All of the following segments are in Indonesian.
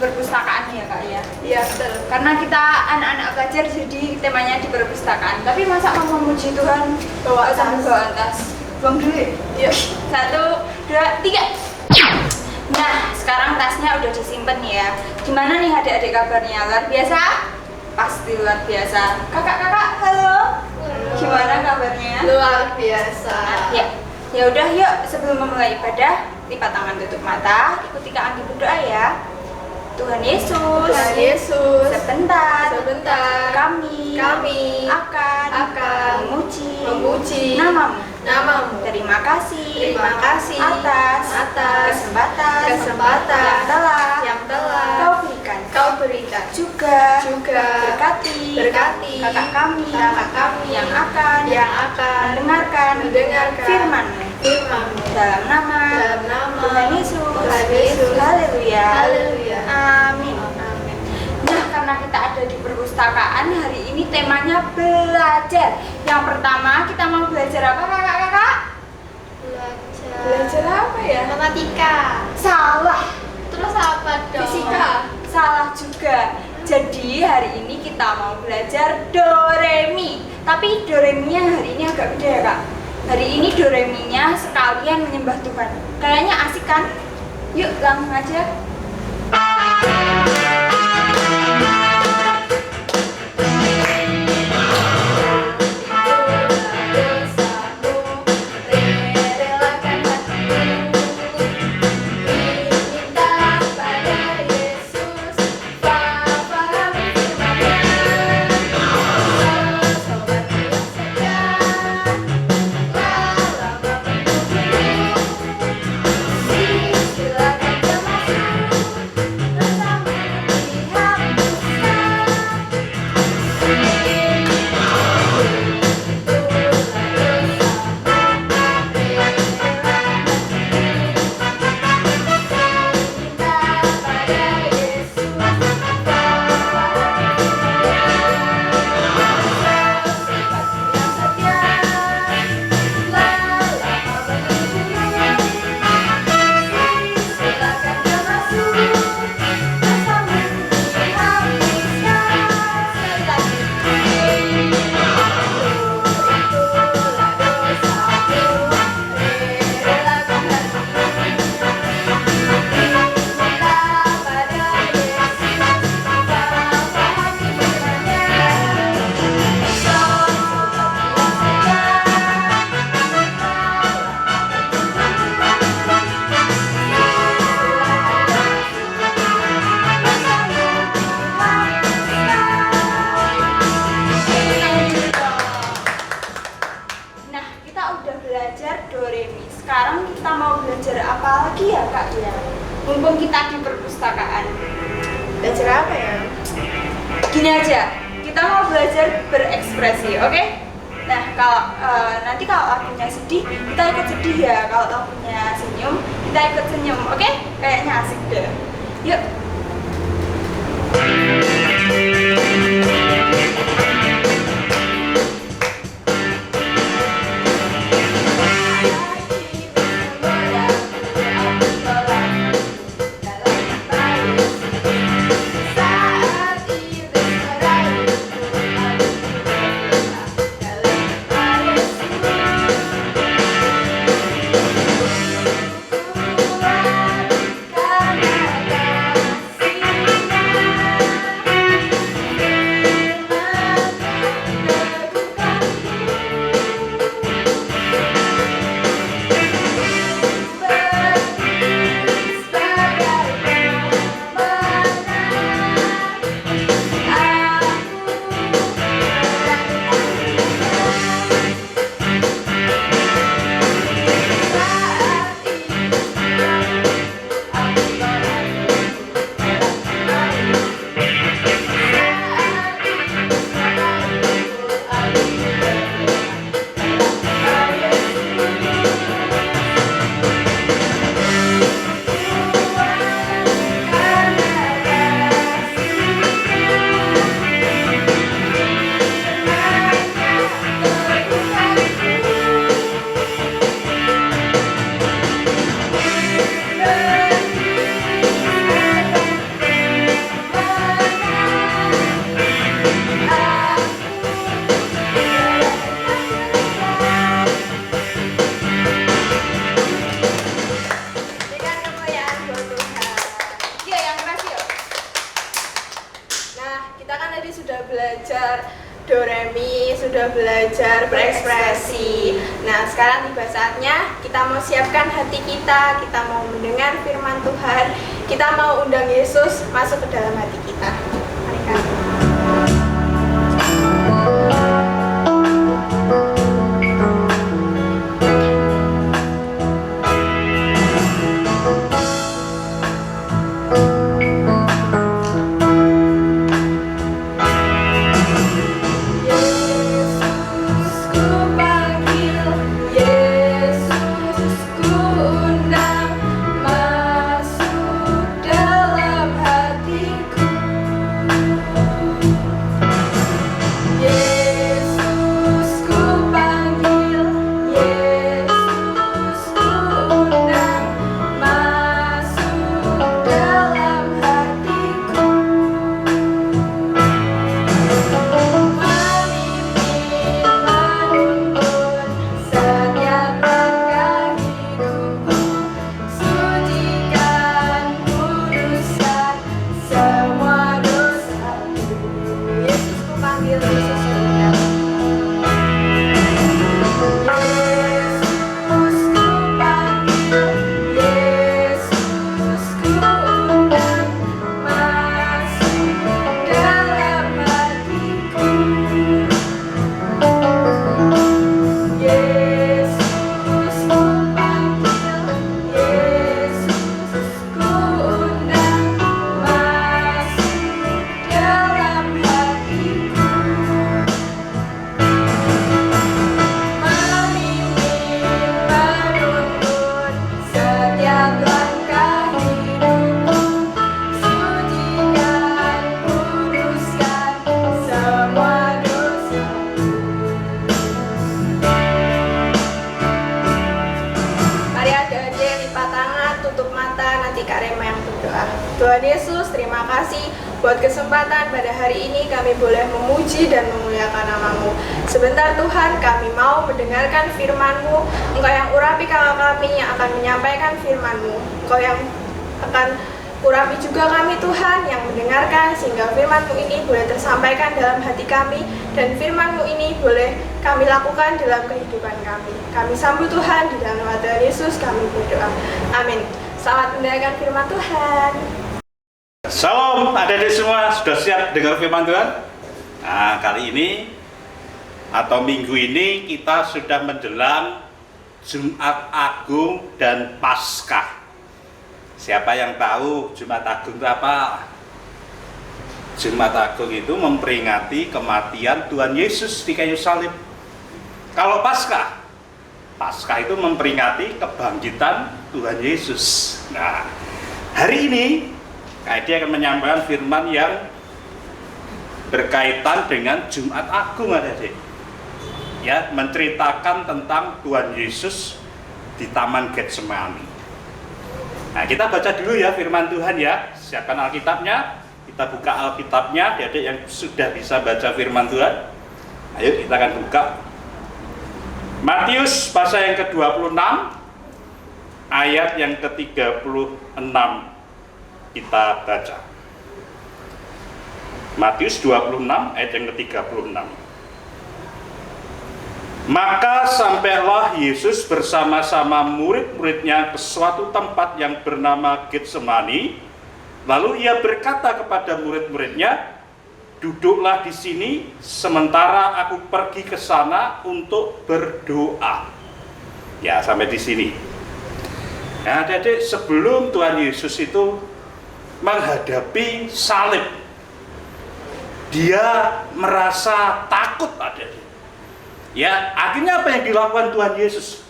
perpustakaan ya kak ya. Iya betul. Karena kita anak-anak pelajar jadi temanya di perpustakaan. Tapi masa mau memuji Tuhan Bawa sambil tas. bawa tas? Buang dulu. Iya. 1, 2, 3. Nah, sekarang tasnya udah disimpan ya. Gimana nih adik-adik kabarnya? Luar biasa? Pasti luar biasa. Kakak-kakak, halo. Gimana kabarnya? Luar biasa. Ya udah yuk, sebelum memulai ibadah, lipat tangan, tutup mata, ikuti Kak Anggi berdoa ya. Tuhan Yesus, Tuhan Yesus, sebentar kami akan memuji namamu. Terima kasih atas kesempatan yang telah kau berikan. Juga berkati kakak kami yang akan mendengarkan firman-Mu. Dalam nama Tuhan Yesus. Haleluya. Amin. Nah, karena kita ada di perpustakaan, hari ini temanya belajar. Yang pertama kita mau belajar apa kakak-kakak? Belajar apa ya? Matematika. Salah. Terus apa dong? Fisika. Salah juga. Jadi hari ini kita mau belajar do re mi. Tapi do re mi-nya hari ini agak beda ya kak. Hari ini do re mi-nya sekalian menyembah Tuhan. Kayaknya asik kan? Yuk langsung aja. Sekarang kita mau belajar apa lagi ya kak ya? Mumpung kita di perpustakaan. Belajar apa ya? Gini aja, kita mau belajar berekspresi, oke? Nah kalau nanti kalau lagunya sedih, kita ikut sedih ya. Kalau lagunya senyum, kita ikut senyum, oke? Kayaknya asik deh. Yuk. sudah belajar berekspresi. Nah, sekarang tiba saatnya kita mau siapkan hati kita mau mendengar firman Tuhan, kita mau undang Yesus masuk ke dalam hati kita. Mari Kak. Tuhan Yesus, terima kasih buat kesempatan pada hari ini kami boleh memuji dan memuliakan nama-Mu. Sebentar Tuhan, kami mau mendengarkan firman-Mu. Engkau yang urapi kakak kami yang akan menyampaikan firman-Mu. Engkau yang akan urapi juga kami Tuhan yang mendengarkan, sehingga firman-Mu ini boleh tersampaikan dalam hati kami, dan firman-Mu ini boleh kami lakukan dalam kehidupan kami. Kami sambut Tuhan, di dalam nama Tuhan Yesus kami berdoa. Amin. Selamat mendengarkan firman Tuhan. Salam adik-adik semua, sudah siap dengar firman Tuhan? Nah, kali ini atau minggu ini kita sudah menjelang Jumat Agung dan Paskah. Siapa yang tahu Jumat Agung itu apa? Jumat Agung itu memperingati kematian Tuhan Yesus di kayu salib. Kalau Paskah, Paskah itu memperingati kebangkitan Tuhan Yesus. Nah, hari ini dia akan menyampaikan firman yang berkaitan dengan Jumat Agung, adik-adik. Ya, menceritakan tentang Tuhan Yesus di Taman Getsemani. Nah, kita baca dulu ya firman Tuhan ya. Siapkan Alkitabnya. Kita buka Alkitabnya, adik-adik yang sudah bisa baca firman Tuhan. Ayo kita akan buka Matius pasal yang ke-26 ayat yang ke-36. Kita baca Matius 26 ayat yang ke-36. Maka sampailah Yesus bersama-sama murid-muridnya ke suatu tempat yang bernama Getsemani. Lalu ia berkata kepada murid-muridnya, "Duduklah di sini sementara aku pergi ke sana untuk berdoa." Ya, sampai di sini. Nah, adik-adik, sebelum Tuhan Yesus itu menghadapi salib, dia merasa takut, adik-adik. Ya, akhirnya apa yang dilakukan Tuhan Yesus?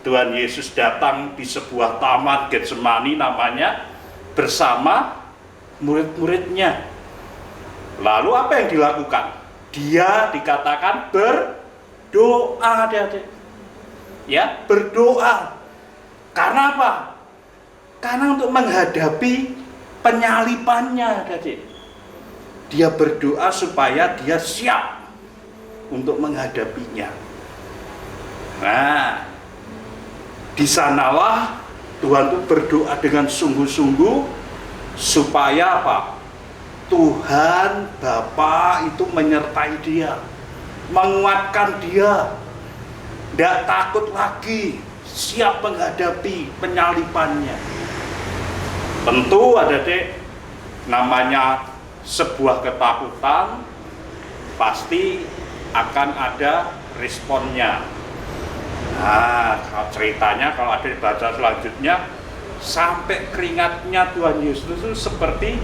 Tuhan Yesus datang di sebuah taman Getsemani namanya bersama murid-muridnya. Lalu apa yang dilakukan? Dia dikatakan berdoa, adik-adik. Ya, berdoa. Karena apa? Karena untuk menghadapi penyalipannya, adik-adik. Dia berdoa supaya dia siap untuk menghadapinya. Nah, di sanalah Tuhan itu berdoa dengan sungguh-sungguh supaya apa? Tuhan Bapa itu menyertai dia, menguatkan dia, tidak takut lagi, siap menghadapi penyalibannya. Tentu adik-adik, namanya sebuah ketakutan pasti akan ada responnya. Nah, ceritanya kalau ada dibaca selanjutnya, sampai keringatnya Tuhan Yesus itu seperti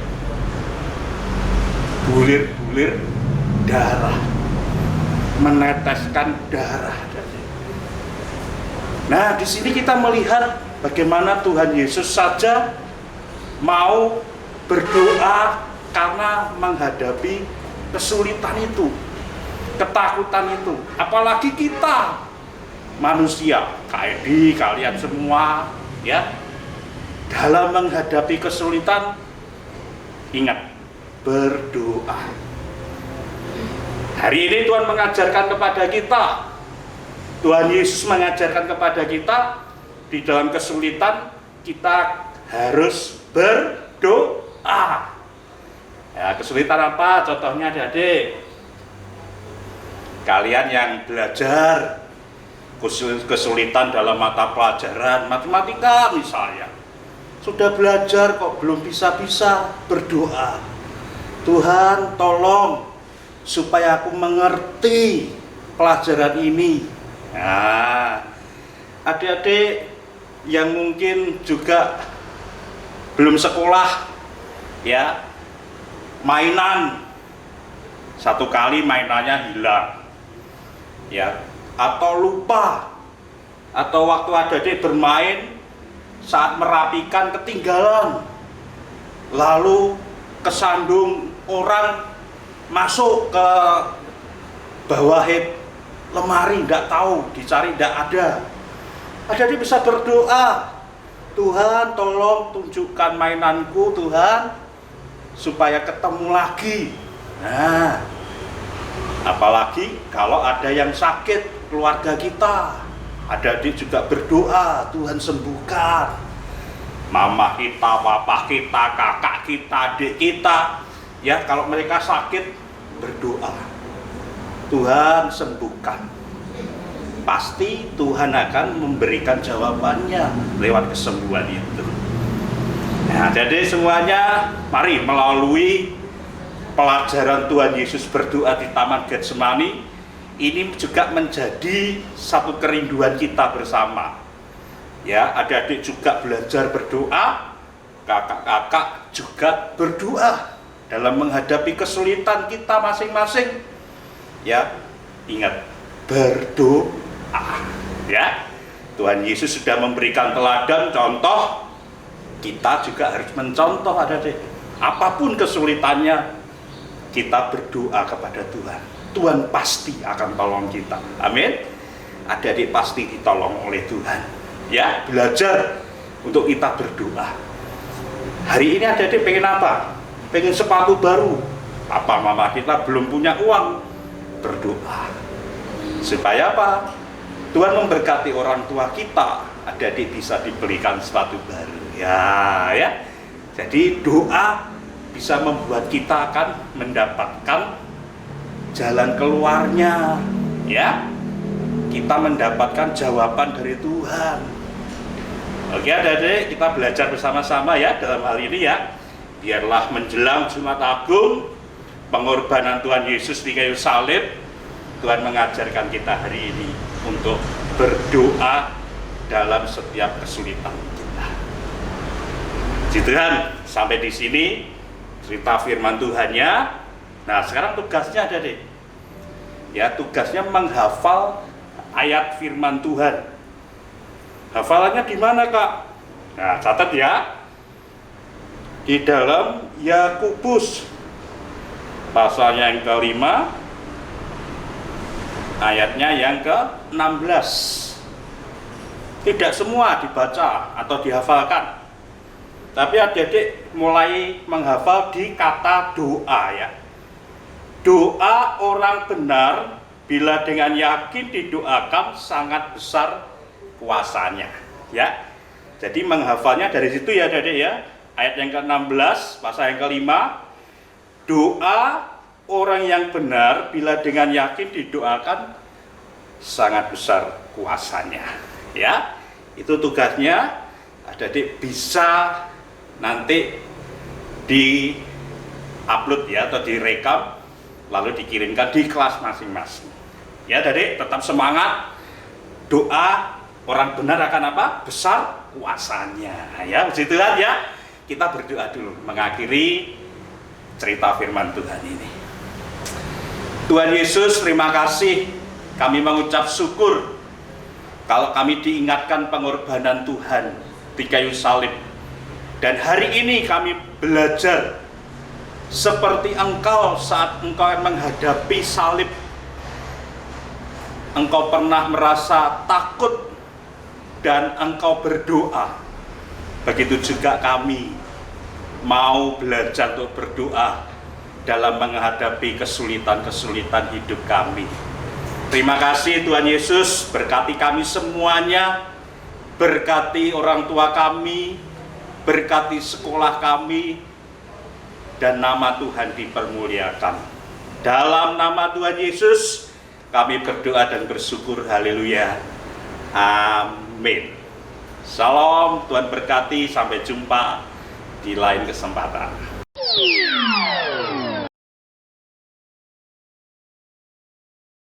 bulir-bulir darah, meneteskan darah. Nah, di sini kita melihat bagaimana Tuhan Yesus saja mau berdoa karena menghadapi kesulitan itu, ketakutan itu. Apalagi kita manusia, KED, kalian semua, ya, dalam menghadapi kesulitan, ingat, berdoa. Hari ini Tuhan mengajarkan kepada kita, Tuhan Yesus mengajarkan kepada kita, di dalam kesulitan kita harus berdoa. Ya, kesulitan apa? Contohnya adik-adik, kalian yang belajar kesulitan dalam mata pelajaran matematika misalnya, sudah belajar kok belum bisa-bisa, berdoa, Tuhan tolong supaya aku mengerti pelajaran ini. Nah, adik-adik yang mungkin juga belum sekolah, ya, mainan satu kali mainannya hilang, ya, atau lupa, atau waktu adik-adik bermain saat merapikan ketinggalan, lalu kesandung orang masuk ke bawah lemari, tidak tahu, dicari tidak ada. Adik-adik bisa berdoa, Tuhan tolong tunjukkan mainanku Tuhan supaya ketemu lagi. Nah, apalagi kalau ada yang sakit keluarga kita, adik-adik juga berdoa, Tuhan sembuhkan mama kita, papa kita, kakak kita, adik kita, ya, kalau mereka sakit berdoa, Tuhan sembuhkan. Pasti Tuhan akan memberikan jawabannya lewat kesembuhan itu. Nah, jadi semuanya mari melalui pelajaran Tuhan Yesus berdoa di Taman Getsemani ini juga menjadi satu kerinduan kita bersama. Ya, adik-adik juga belajar berdoa, kakak-kakak juga berdoa dalam menghadapi kesulitan kita masing-masing. Ya, ingat, berdoa. Ya, Tuhan Yesus sudah memberikan teladan, contoh, kita juga harus mencontoh adik-adik. Apapun kesulitannya, kita berdoa kepada Tuhan. Tuhan pasti akan tolong kita. Amin. Adik-adik pasti ditolong oleh Tuhan. Ya, belajar untuk kita berdoa. Hari ini adik-adik pengen apa? Pengen sepatu baru. Papa mama kita belum punya uang. Berdoa. Supaya apa? Tuhan memberkati orang tua kita, adik-adik bisa dibelikan sepatu baru. Ya. Jadi doa bisa membuat kita akan mendapatkan jalan keluarnya, ya. Kita mendapatkan jawaban dari Tuhan. Oke, adik-adik, kita belajar bersama-sama ya dalam hal ini ya. Biarlah menjelang Jumat Agung, pengorbanan Tuhan Yesus di kayu salib, Tuhan mengajarkan kita hari ini untuk berdoa dalam setiap kesulitan kita. Puji Tuhan, sampai di sini cerita firman Tuhannya. Nah, sekarang tugasnya ada deh. Ya, tugasnya menghafal ayat firman Tuhan. Hafalannya di mana, Kak? Nah, catat ya. Di dalam Yakobus pasalnya yang ke-5, ayatnya yang ke-16. Tidak semua dibaca atau dihafalkan, tapi adik-adik mulai menghafal di kata doa ya. Doa orang benar bila dengan yakin didoakan sangat besar kuasanya ya. Jadi menghafalnya dari situ ya adik-adik ya. Ayat yang ke-16 pasal yang ke-5, doa orang yang benar bila dengan yakin didoakan sangat besar kuasanya. Ya, itu tugasnya. Adik-adik bisa nanti di upload ya atau direkam lalu dikirimkan di kelas masing-masing. Ya, adik tetap semangat. Doa orang benar akan apa? Besar kuasanya. Ya, puji Tuhan ya. Kita berdoa dulu mengakhiri cerita firman Tuhan ini. Tuhan Yesus, terima kasih. Kami mengucap syukur kalau kami diingatkan pengorbanan Tuhan di kayu salib. Dan hari ini kami belajar seperti Engkau saat Engkau menghadapi salib. Engkau pernah merasa takut dan Engkau berdoa. Begitu juga kami mau belajar untuk berdoa dalam menghadapi kesulitan-kesulitan hidup kami. Terima kasih Tuhan Yesus, berkati kami semuanya, berkati orang tua kami, berkati sekolah kami, dan nama Tuhan dipermuliakan. Dalam nama Tuhan Yesus, kami berdoa dan bersyukur, haleluya, amin. Salam, Tuhan berkati, sampai jumpa di lain kesempatan.